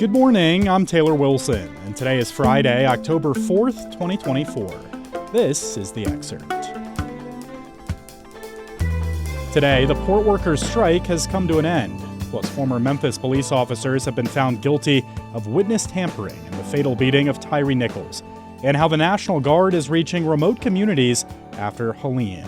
Good morning, I'm Taylor Wilson, and today is Friday, October 4th, 2024. This is The Excerpt. Today, the port workers' strike has come to an end, plus former Memphis police officers have been found guilty of witness tampering in the fatal beating of Tyree Nichols, and how the National Guard is reaching remote communities after Helen.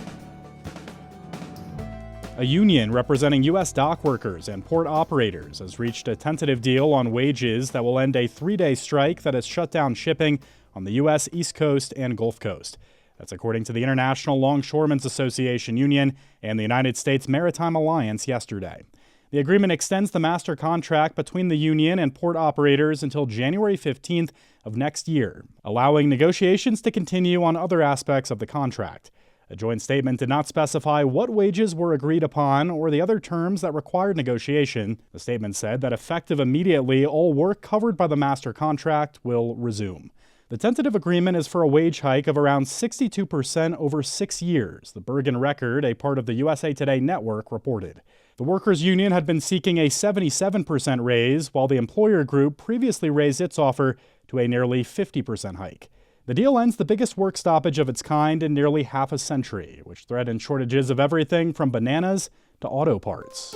A union representing U.S. dock workers and port operators has reached a tentative deal on wages that will end a 3-day strike that has shut down shipping on the U.S. East Coast and Gulf Coast. That's according to the International Longshoremen's Association Union and the United States Maritime Alliance yesterday. The agreement extends the master contract between the union and port operators until January 15th of next year, allowing negotiations to continue on other aspects of the contract. A joint statement did not specify what wages were agreed upon or the other terms that required negotiation. The statement said that effective immediately, all work covered by the master contract will resume. The tentative agreement is for a wage hike of around 62% over 6 years, the Bergen Record, a part of the USA Today network, reported. The workers' union had been seeking a 77% raise, while the employer group previously raised its offer to a nearly 50% hike. The deal ends the biggest work stoppage of its kind in nearly half a century, which threatened shortages of everything from bananas to auto parts.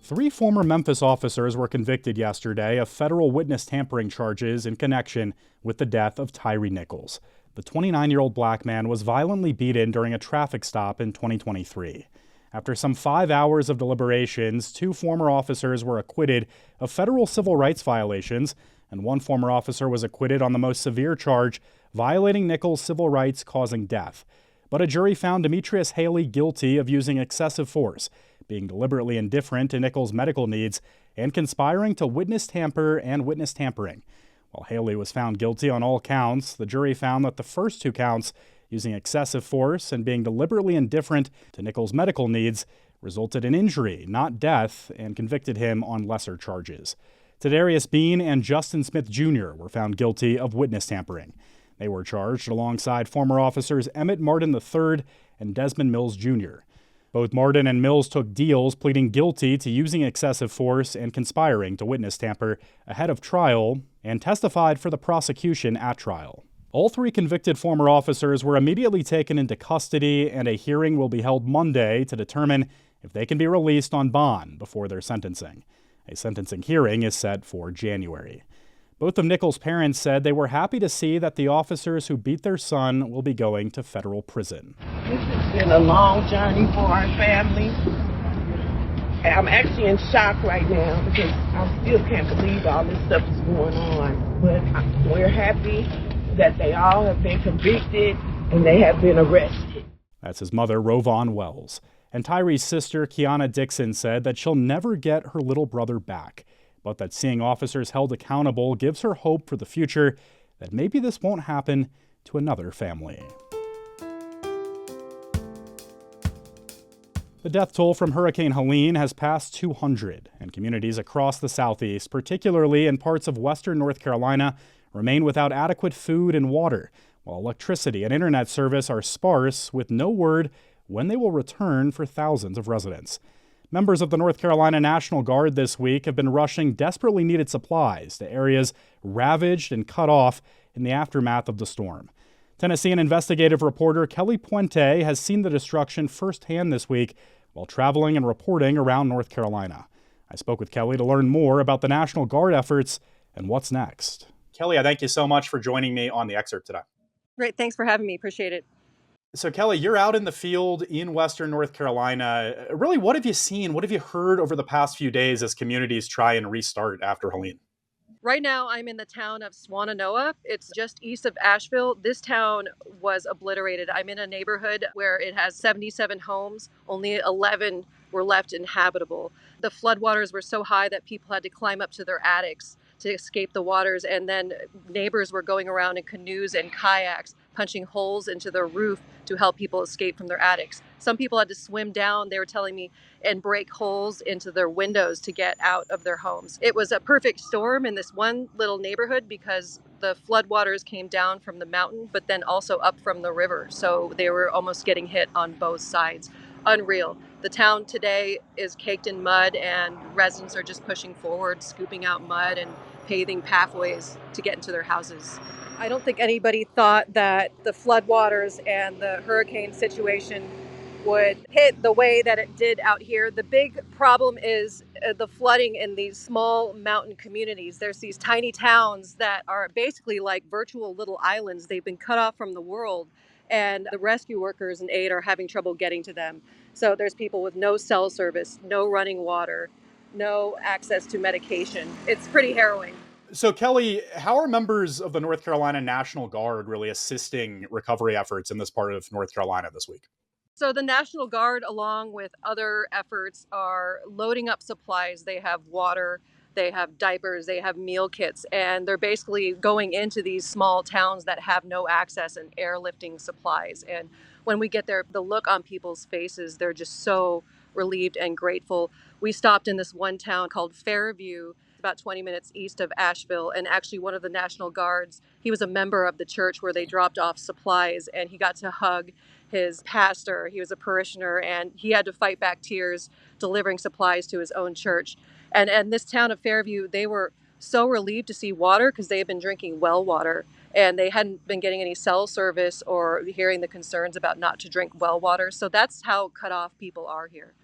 3 former Memphis officers were convicted yesterday of federal witness tampering charges in connection with the death of Tyree Nichols. The 29-year-old black man was violently beaten during a traffic stop in 2023. After some 5 hours of deliberations, 2 former officers were acquitted of federal civil rights violations, and 1 former officer was acquitted on the most severe charge, violating Nichols' civil rights causing death. But a jury found Demetrius Haley guilty of using excessive force, being deliberately indifferent to Nichols' medical needs, and conspiring to witness tamper and witness tampering. While Haley was found guilty on all counts, the jury found that the first 2 counts, using excessive force and being deliberately indifferent to Nichols' medical needs, resulted in injury, not death, and convicted him on lesser charges. Tadarius Bean and Justin Smith Jr. were found guilty of witness tampering. They were charged alongside former officers Emmett Martin III and Desmond Mills Jr. Both Martin and Mills took deals pleading guilty to using excessive force and conspiring to witness tamper ahead of trial and testified for the prosecution at trial. All 3 convicted former officers were immediately taken into custody, and a hearing will be held Monday to determine if they can be released on bond before their sentencing. A sentencing hearing is set for January. Both of Nichols' parents said they were happy to see that the officers who beat their son will be going to federal prison. This has been a long journey for our family. I'm actually in shock right now because I still can't believe all this stuff is going on. But we're happy that they all have been convicted and they have been arrested. That's his mother, Rovon Wells. And Tyree's sister, Kiana Dixon, said that she'll never get her little brother back, but that seeing officers held accountable gives her hope for the future that maybe this won't happen to another family. The death toll from Hurricane Helene has passed 200, and communities across the Southeast, particularly in parts of western North Carolina, remain without adequate food and water, while electricity and internet service are sparse, with no word when they will return for thousands of residents. Members of the North Carolina National Guard this week have been rushing desperately needed supplies to areas ravaged and cut off in the aftermath of the storm. Tennessean investigative reporter Kelly Puente has seen the destruction firsthand this week while traveling and reporting around North Carolina. I spoke with Kelly to learn more about the National Guard efforts and what's next. Kelly, I thank you so much for joining me on The Excerpt today. Great. Thanks for having me. Appreciate it. So, Kelly, you're out in the field in western North Carolina. Really, what have you seen? What have you heard over the past few days as communities try and restart after Helene? Right now, I'm in the town of Swannanoa. It's just east of Asheville. This town was obliterated. I'm in a neighborhood where it has 77 homes. Only 11 were left inhabitable. The floodwaters were so high that people had to climb up to their attics to escape the waters. And then neighbors were going around in canoes and kayaks, punching holes into their roof to help people escape from their attics. Some people had to swim down, they were telling me, and break holes into their windows to get out of their homes. It was a perfect storm in this one little neighborhood because the floodwaters came down from the mountain, but then also up from the river. So they were almost getting hit on both sides. unreal. The town today is caked in mud, and residents are just pushing forward, scooping out mud and paving pathways to get into their houses. I don't think anybody thought that the floodwaters and the hurricane situation would hit the way that it did out here. The big problem is the flooding in these small mountain communities. There's these tiny towns that are basically like virtual little islands. They've been cut off from the world, and the rescue workers and aid are having trouble getting to them. So there's people with no cell service, no running water, no access to medication. It's pretty harrowing. So, Kelly, how are members of the North Carolina National Guard really assisting recovery efforts in this part of North Carolina this week? So the National Guard, along with other efforts, are loading up supplies. They have water, they have diapers, they have meal kits, and they're basically going into these small towns that have no access and airlifting supplies. And when we get there, the look on people's faces, they're just so relieved and grateful. We stopped in this one town called Fairview, about 20 minutes east of Asheville, and actually one of the National Guards, he was a member of the church where they dropped off supplies, and he got to hug his pastor. He was a parishioner, and he had to fight back tears delivering supplies to his own church. And this town of Fairview, they were so relieved to see water because they had been drinking well water, and they hadn't been getting any cell service or hearing the concerns about not to drink well water. So that's how cut off people are here.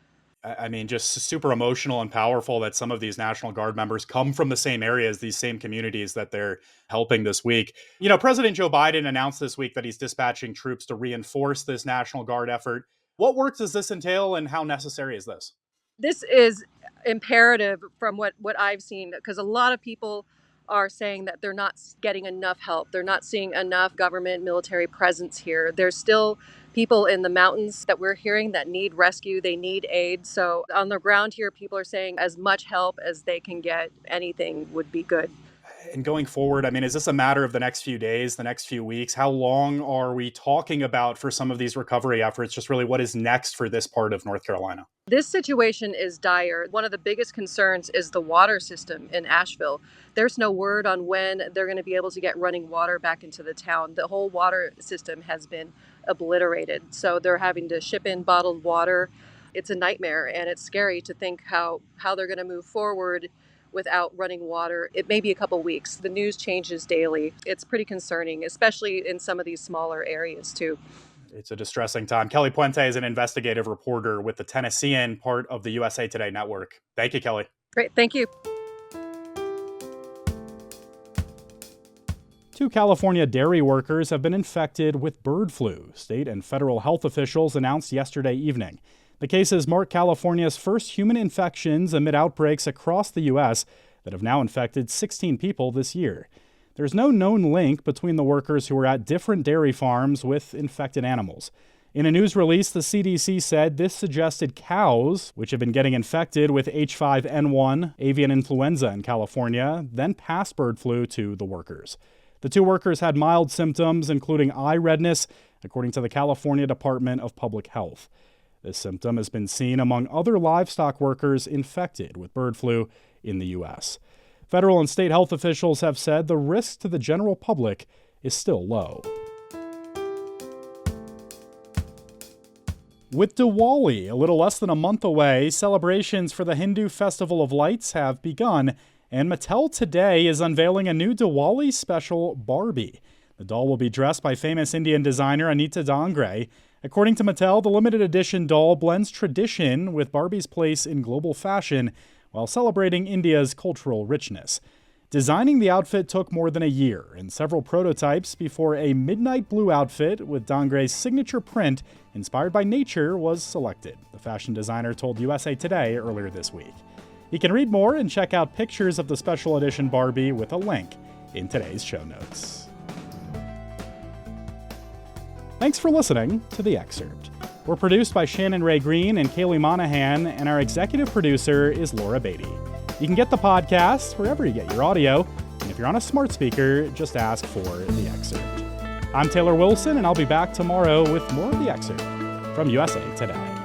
I mean, just super emotional and powerful that some of these National Guard members come from the same areas, these same communities that they're helping this week. You know, President Joe Biden announced this week that he's dispatching troops to reinforce this National Guard effort. What work does this entail, and how necessary is this? This is imperative from what I've seen, because a lot of people are saying that they're not getting enough help. They're not seeing enough government military presence here. There's still people in the mountains that we're hearing that need rescue. They need aid. So on the ground here, people are saying as much help as they can get, anything would be good. And going forward, I mean, is this a matter of the next few days, the next few weeks? How long are we talking about for some of these recovery efforts? Just really what is next for this part of North Carolina? This situation is dire. One of the biggest concerns is the water system in Asheville. There's no word on when they're going to be able to get running water back into the town. The whole water system has been obliterated. So they're having to ship in bottled water. It's a nightmare, and it's scary to think how they're going to move forward without running water. It may be a couple weeks. The news changes daily. It's pretty concerning, especially in some of these smaller areas too. It's a distressing time. Kelly Puente is an investigative reporter with the Tennessean part of the USA Today network. Thank you, Kelly. Great. Thank you. 2 California dairy workers have been infected with bird flu, state and federal health officials announced yesterday evening. The cases mark California's first human infections amid outbreaks across the U.S. that have now infected 16 people this year. There's no known link between the workers who were at different dairy farms with infected animals. In a news release, the CDC said this suggested cows, which have been getting infected with H5N1 avian influenza in California, then passed bird flu to the workers. The 2 workers had mild symptoms, including eye redness, according to the California Department of Public Health. This symptom has been seen among other livestock workers infected with bird flu in the U.S. Federal and state health officials have said the risk to the general public is still low. With Diwali a little less than a month away, celebrations for the Hindu Festival of Lights have begun, and Mattel today is unveiling a new Diwali special Barbie. The doll will be dressed by famous Indian designer Anita Dangre. According to Mattel, the limited edition doll blends tradition with Barbie's place in global fashion while celebrating India's cultural richness. Designing the outfit took more than a year and several prototypes before a midnight blue outfit with Dangre's signature print inspired by nature was selected, the fashion designer told USA Today earlier this week. You can read more and check out pictures of the special edition Barbie with a link in today's show notes. Thanks for listening to The Excerpt. We're produced by Shannon Ray Green and Kaylee Monahan, and our executive producer is Laura Beatty. You can get the podcast wherever you get your audio, and if you're on a smart speaker, just ask for The Excerpt. I'm Taylor Wilson, and I'll be back tomorrow with more of The Excerpt from USA Today.